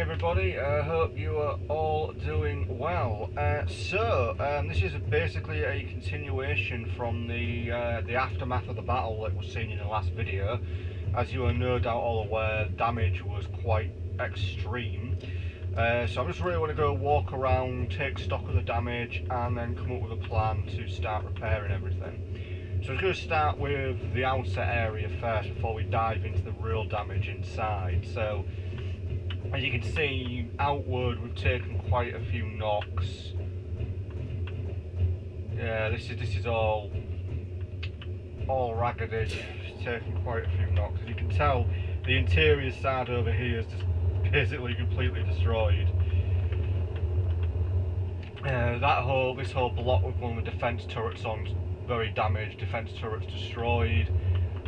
everybody, I hope you are all doing well. This is basically a continuation from the aftermath of the battle that was seen in the last video. As you are no doubt all aware, damage was quite extreme. So I just really want to go walk around, take stock of the damage, and then come up with a plan to start repairing everything. So I'm going to start with the outer area first before we dive into the real damage inside. So as you can see, outward we've taken quite a few knocks. Yeah, this is all raggedy. It's taken quite a few knocks. As you can tell, the interior side over here is just basically completely destroyed. This whole block with one of the defence turrets on is very damaged. Defence turrets destroyed.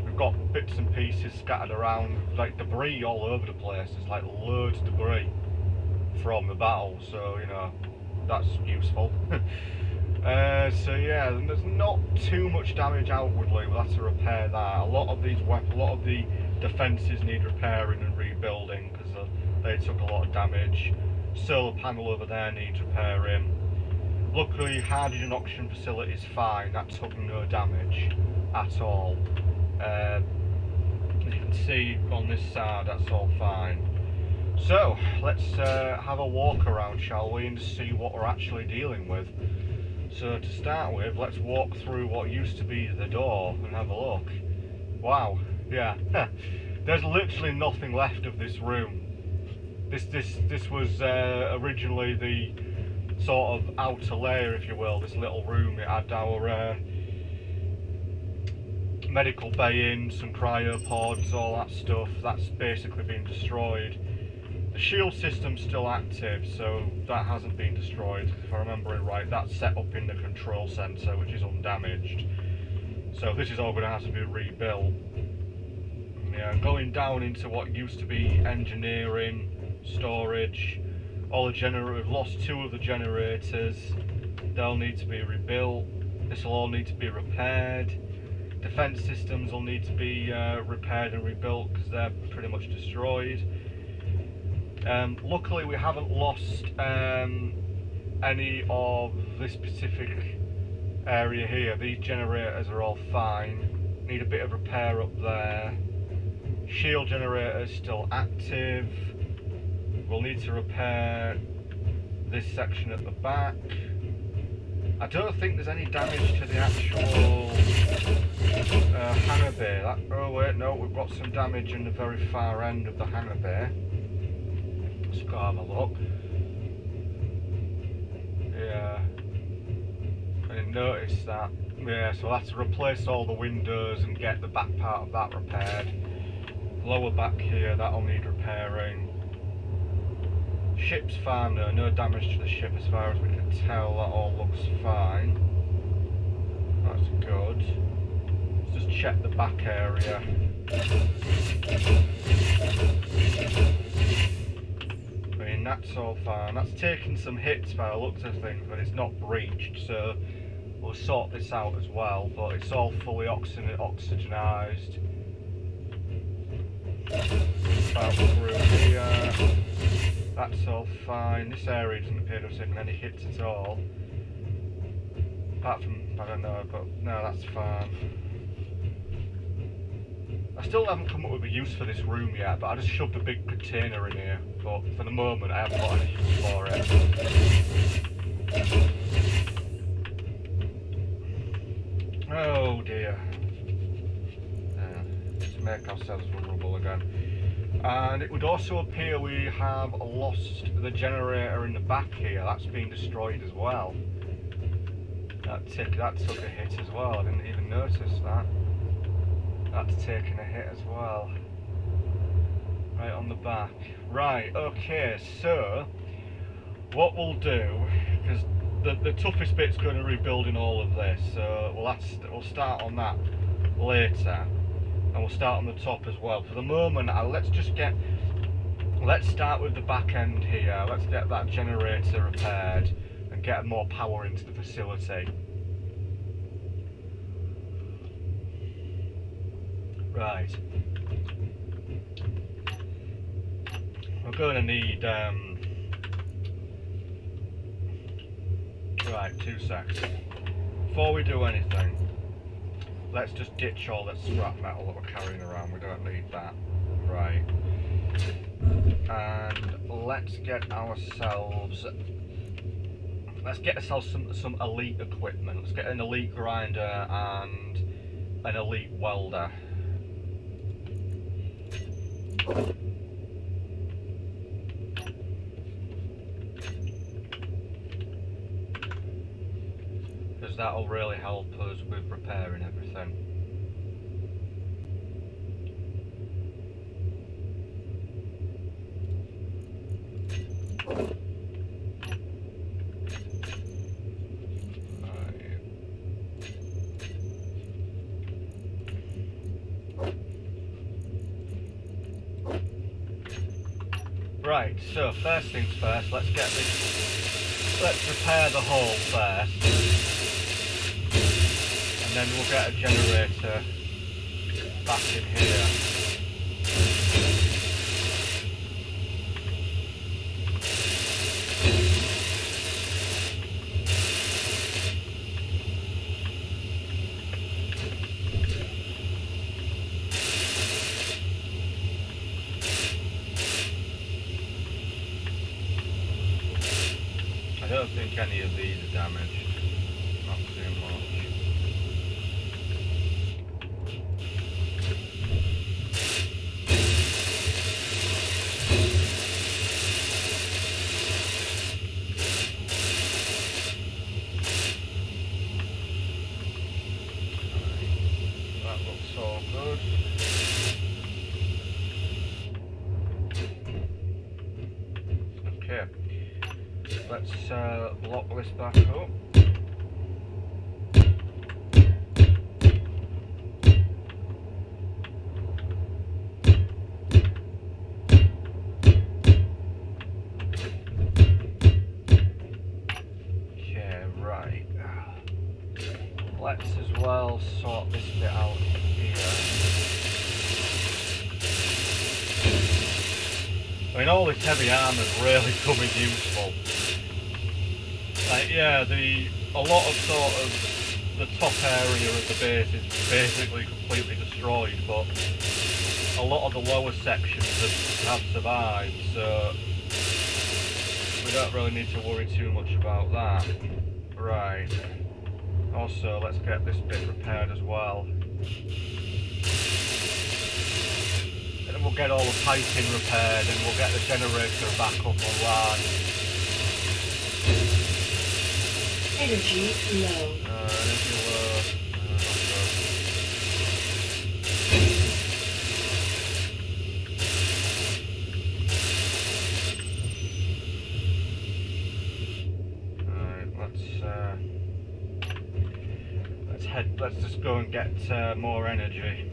We've got bits and pieces scattered around, like debris all over the place. There's like loads of debris from the battle, so you know that's useful. So yeah, there's not too much damage outwardly. We'll have to repair that. A lot of the defences need repairing and rebuilding because they took a lot of damage. Solar panel over there needs repairing. Luckily, hydrogen oxygen facility is fine. That took no damage at all. As you can see on this side, that's all fine. So let's have a walk around, shall we, and see what we're actually dealing with. So to start with, let's walk through what used to be the door and have a look. Wow, yeah, there's literally nothing left of this room. This was originally the sort of outer layer, if you will. This little room, it had our medical bay in, some cryopods, all that stuff. That's basically been destroyed. The shield system's still active, so that hasn't been destroyed. If I remember it right, that's set up in the control centre, which is undamaged. So this is all going to have to be rebuilt. Yeah, going down into what used to be engineering, storage, all the we've lost 2 of the generators. They'll need to be rebuilt. This will all need to be repaired. Defence systems will need to be repaired and rebuilt because they're pretty much destroyed. Luckily we haven't lost any of this specific area here. These generators are all fine. Need a bit of repair up there. Shield generator is still active. We'll need to repair this section at the back. I don't think there's any damage to the actual hangar bay. Oh wait, no, we've got some damage in the very far end of the hangar bay. Let's go have a look. Yeah, I didn't notice that. Yeah, so we'll have to replace all the windows and get the back part of that repaired. Lower back here, that'll need repairing. Ship's fine though, no damage to the ship as far as we can tell. That all looks fine. That's good. Let's just check the back area. I mean, that's all fine. That's taken some hits by the looks of things, but it's not breached, so we'll sort this out as well. But it's all fully oxygenised. About through here. That's all fine. This area doesn't appear to have taken any hits at all. Apart from, I don't know, but no, that's fine. I still haven't come up with a use for this room yet, but I just shoved a big container in here. But for the moment, I haven't got any use for it. Oh dear. Let's make ourselves vulnerable again. And it would also appear we have lost the generator in the back here. That's been destroyed as well. That took a hit as well. I didn't even notice that. That's taken a hit as well. Right on the back. Right, okay, so what we'll do, because the toughest bit's going to rebuilding all of this, so we'll start on that later. And we'll start on the top as well. For the moment, let's start with the back end here. Let's get that generator repaired and get more power into the facility. Right. we're going to need, right, 2 secs. Before we do anything, let's just ditch all that scrap metal that we're carrying around. We don't need that. Right. And let's get ourselves some elite equipment. Let's get an elite grinder and an elite welder. Because that'll really help us with repairing everything. Right, so first things first, let's repair the hole first, and then we'll get a generator back in here. I don't think any of these are damaged, not too much. That looks all good. Okay. Let's lock this back up. Okay, right. Let's as well sort this bit out here. I mean, all this heavy armour's really coming useful. Like, yeah, a lot of sort of the top area of the base is basically completely destroyed, but a lot of the lower sections have survived, so we don't really need to worry too much about that. Right. Also, let's get this bit repaired as well. And then we'll get all the piping repaired and we'll get the generator back up online. Energy low. Energy low. Let's just go and get more energy.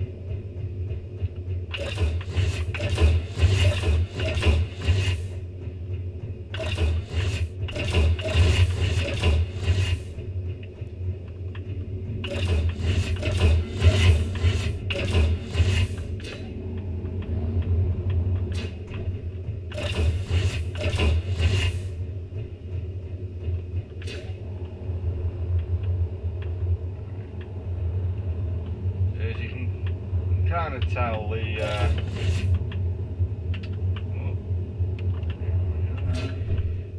Kind of tell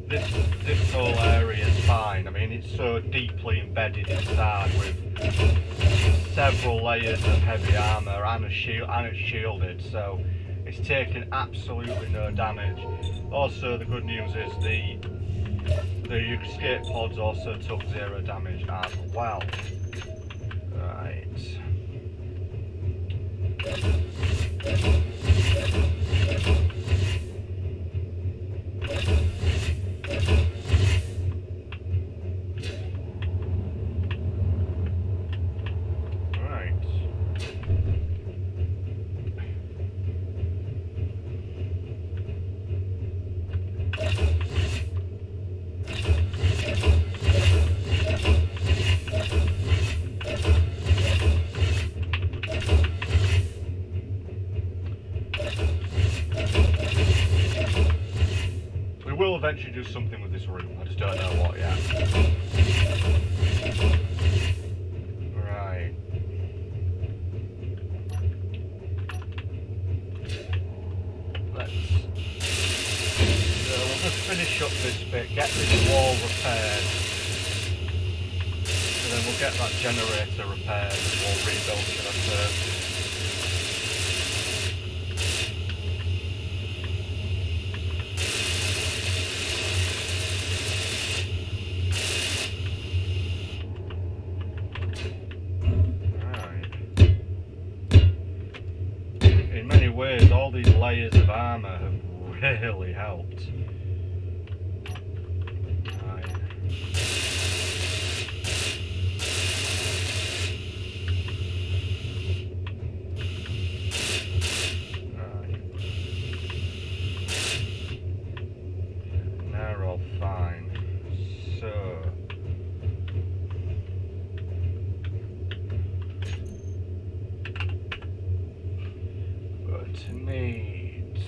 this whole area is fine. I mean, it's so deeply embedded inside with several layers of heavy armour and it's shielded, so it's taken absolutely no damage. Also, the good news is the escape pods also took 0 damage as well. Right. will eventually do something with this room. I just don't know what yet. Right. We'll just finish up this bit, get this wall repaired, and then we'll get that generator repaired and we'll rebuild, should I say. In many ways, all these layers of armour have really helped. They're all fine. So to need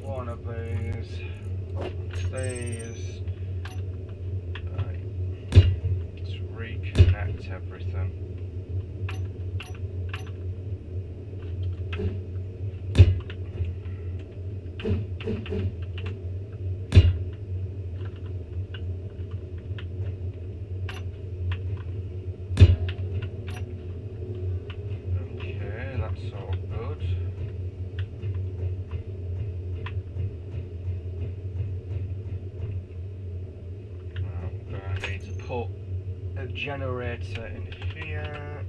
one of these. Right. Let's reconnect everything. Okay, that's all good. Now we're going to need to put a generator in here.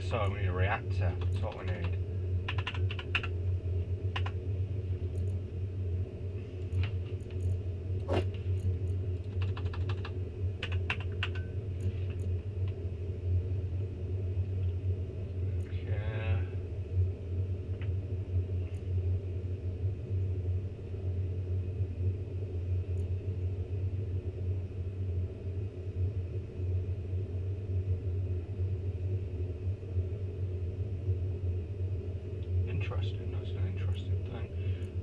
Sorry, we need a reactor. That's what we need. Interesting, that's an interesting thing.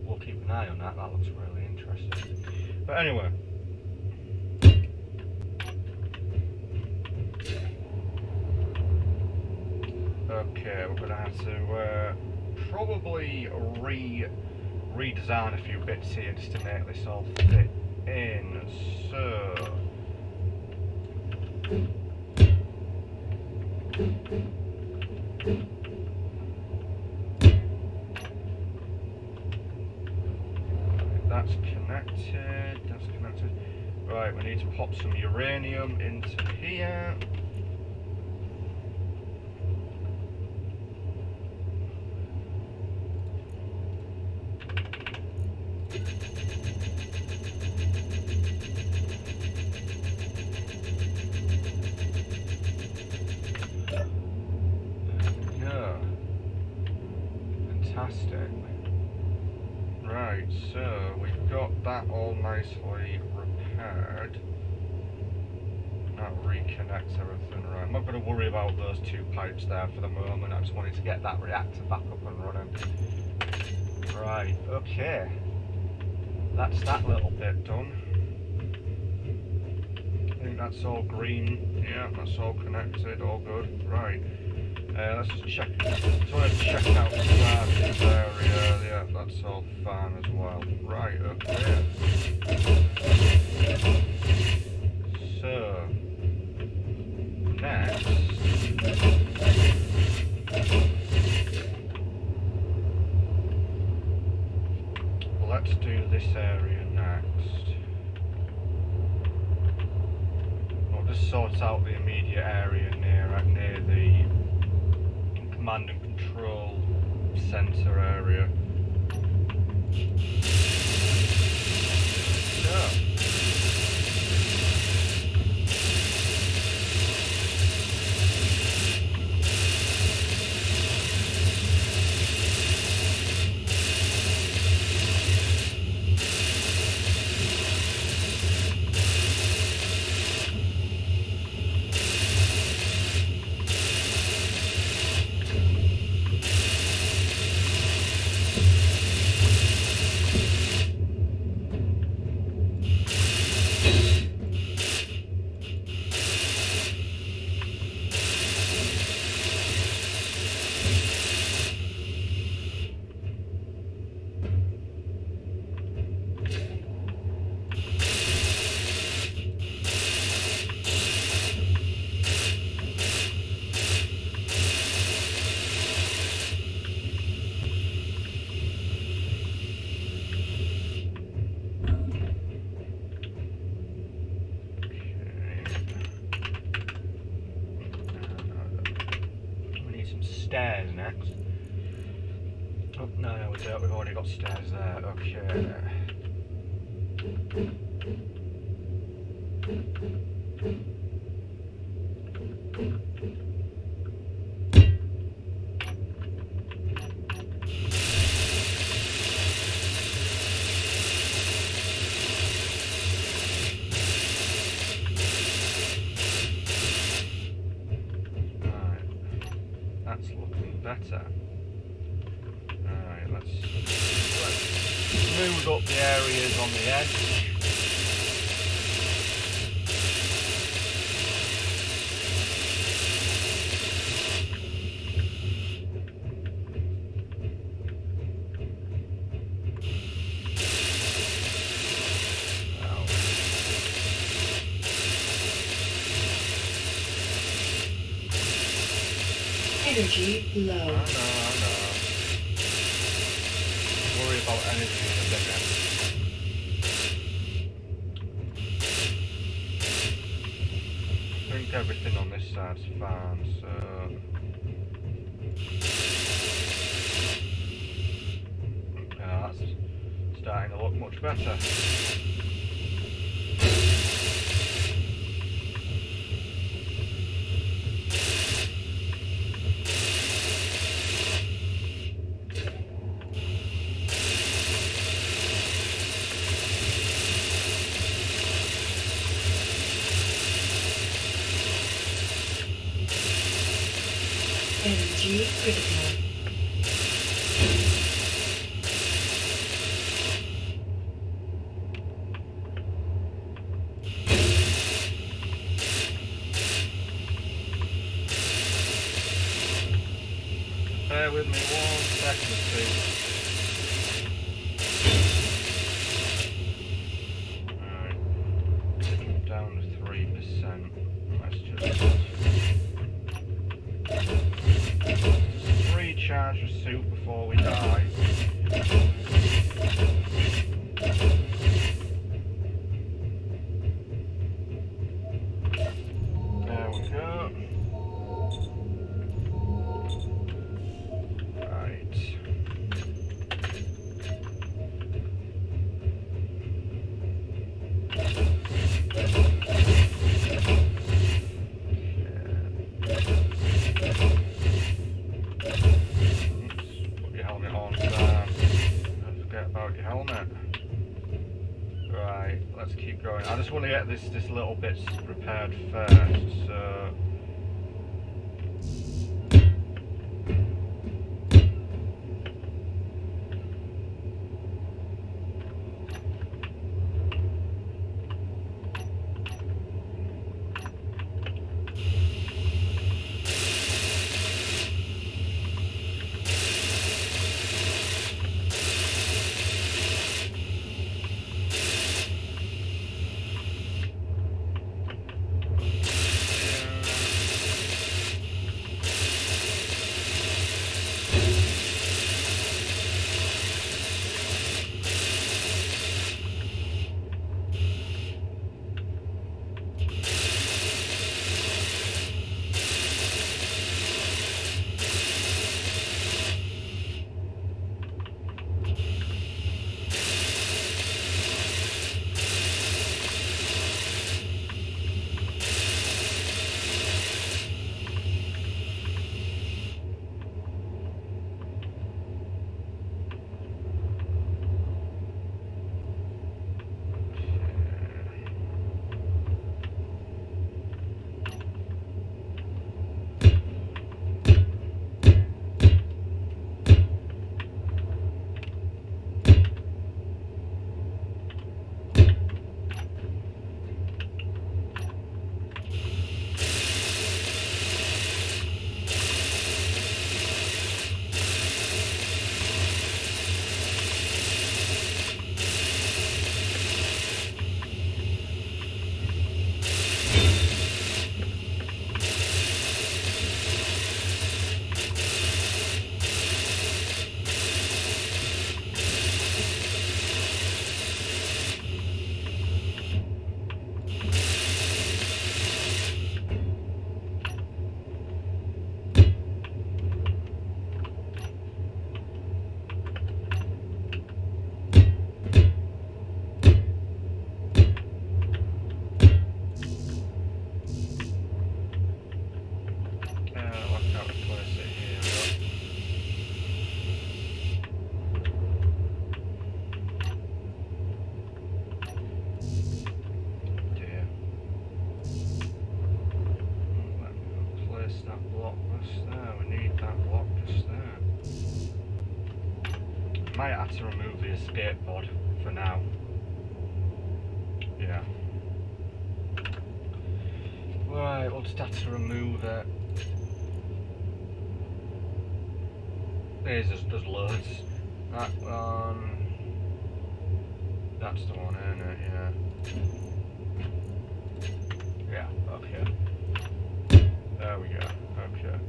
We'll keep an eye on that, that looks really interesting. But anyway. Okay, we're going to have to probably redesign a few bits here just to make this all fit in. So that's connected. Right, we need to pop some uranium into here. Fantastic. Right, so we've got that all nicely repaired. That reconnects everything. Right, I'm not going to worry about those two pipes there for the moment. I just wanted to get that reactor back up and running. Right, okay. That's that little bit done. I think that's all green. Yeah, that's all connected, all good. Right. Let's just check. Just want to check out the charges area. Yeah, that's all fine as well. Right, okay. So next, let's do this area next. We'll just sort out the immediate area near the command and control center area. So, Oh, no, we don't. We've already got stairs there. Okay. That's looking better. Alright, let's smooth up the areas on the edge. Energy low. I know. Worry about energy in a minute. I think everything on this side's fine, so... Yeah, that's starting to look much better. Energy critical. Bear with me 1 second, please. Alright. Down to 3%. Let's just recharge the suit before we die. There we go. Right. Put your helmet on, Sam. Don't forget about your helmet. Right, let's keep going. I just want to get this little bit repaired first, so... Might have to remove the escape pod for now. Yeah. Right, we'll just have to remove it. There's loads. That one. That's the one, isn't it? Yeah. Yeah, okay. There we go. Okay.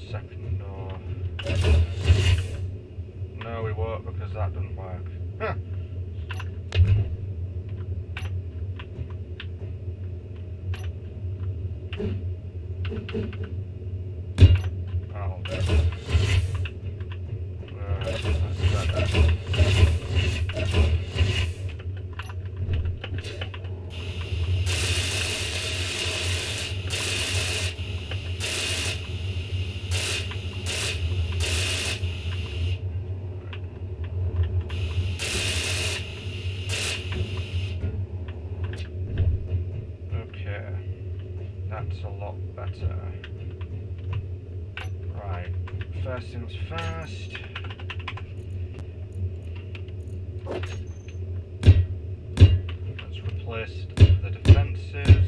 Second door. No, we won't because that doesn't work. Huh. Oh, that's a lot better. Right, first things first. Let's replace the defences.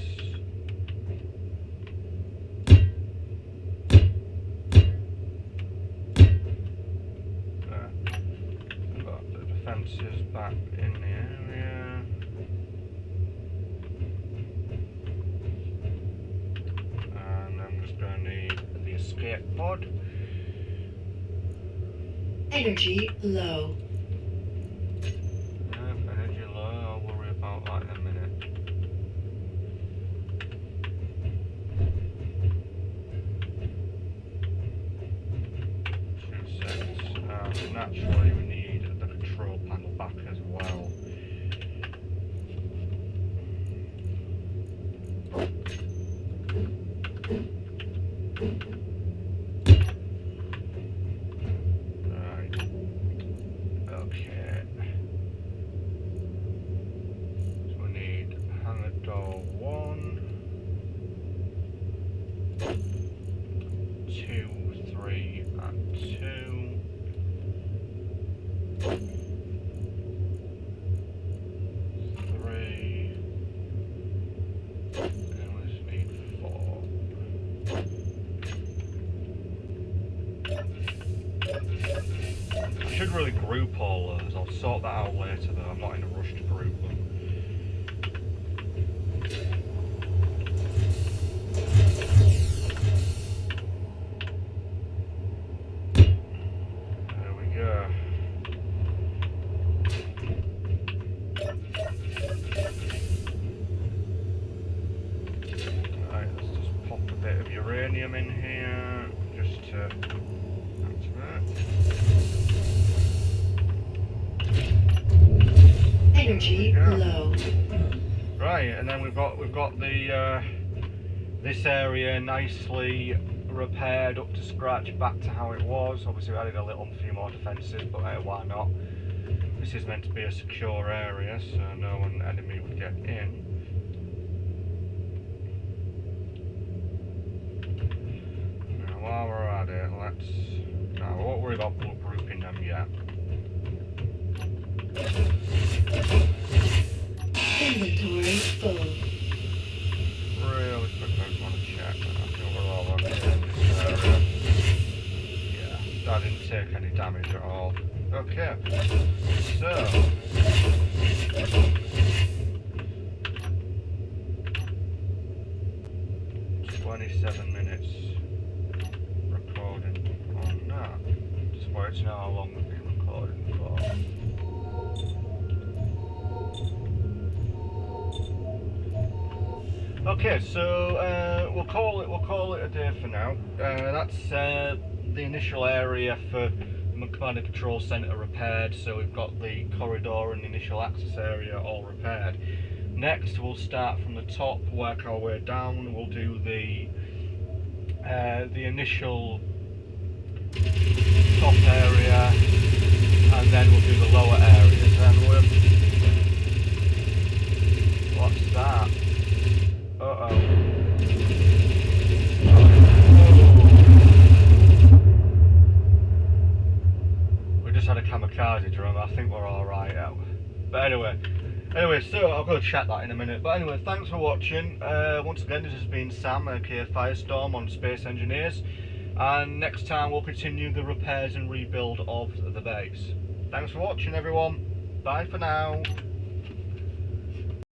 Got the defences back in the area. Escape pod. Energy low. Energy low, I'll worry about that in a minute. Naturally we need the control panel back as well. I should really group all those. I'll sort that out later though. I'm not in a rush to group them. There we go. Right, let's just pop a bit of uranium in here just to activate. Energy low. Right, and then we've got the This area nicely repaired up to scratch, back to how it was. Obviously we added a few more defences, but why not? This is meant to be a secure area, so no enemy would get in. Now while we're at it, I won't worry about bulletproofing them yet. Inventory full. Really quick, I just want to check. I think we're all okay in this area. Yeah, that didn't take any damage at all. Okay, so 27 minutes recording on that. Just wanted to know how long we've been recording for. Okay, so we'll call it a day for now. That's the initial area for the command and control centre repaired. So we've got the corridor and the initial access area all repaired. Next, we'll start from the top, work our way down. We'll do the initial top area, and then we'll do the lower areas. And what's that? We just had a kamikaze drone. I think we're all right out. But anyway, so I'll go chat that in a minute. But anyway, thanks for watching. Once again, this has been Sam, aka Firestorm, on Space Engineers. And next time we'll continue the repairs and rebuild of the base. Thanks for watching, everyone. Bye for now.